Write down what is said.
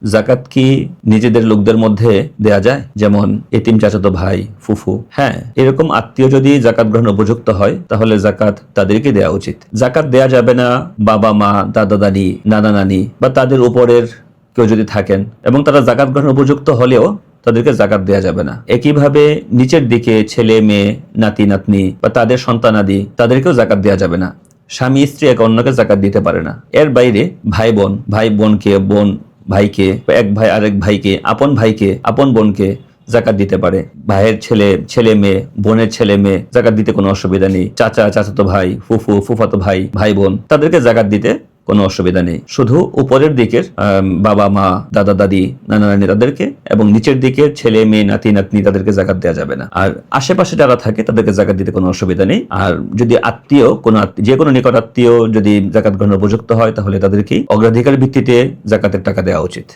জাকাত কি নিজেদের লোকদের মধ্যে দেয়া যায়, যেমন এতিম চাচাতো ভাই, ফুফু? হ্যাঁ, এরকম আত্মীয় যদি জাকাত গ্রহণ উপযুক্ত হয় তাহলে জাকাত তাদেরকে দেওয়া উচিত। জাকাত দেয়া যাবে না বাবা মা, দাদা দাদি, নানা নানি বা তাদের উপরের কেউ যদি থাকেন এবং তারা জাকাত গ্রহণ উপযুক্ত হলেও তাদেরকে জাকাত দেয়া যাবে না। একইভাবে নিচের দিকে ছেলে মেয়ে, নাতি নাতনি বা তাদের সন্তানাদি, তাদেরকেও জাকাত দেয়া যাবে না। স্বামী স্ত্রী একে অন্যকে জাকাত দিতে পারে না। এর বাইরে ভাই বোন, ভাই বোনকে, বোন ভাইকে, এক ভাই আরেক ভাইকে, আপন ভাইকে, আপন বোনকে জাকাত দিতে পারে। ভাইয়ের ছেলে, ছেলে মেয়ে, বোনের ছেলে মেয়ে জাকাত দিতে কোনো অসুবিধা নেই। চাচা, চাচাতো ভাই, ফুফু, ফুফাতো ভাই, ভাই বোন, তাদেরকে জাকাত দিতে কোনো অসুবিধা নেই। শুধু উপরের দিকের বাবা মা, দাদা দাদি, নানা নানি তাদেরকে, এবং নিচের দিকের ছেলে মেয়ে, নাতি নাতনি তাদেরকে জাকাত দেওয়া যাবে না। আর আশেপাশে যারা থাকে তাদেরকে জাকাত দিতে কোনো অসুবিধা নেই। আর যদি আত্মীয় যে কোনো নিকট আত্মীয় যদি জাকাত গ্রহণের উপযুক্ত হয় তাহলে তাদেরকে অগ্রাধিকার ভিত্তিতে জাকাতের টাকা দেওয়া উচিত।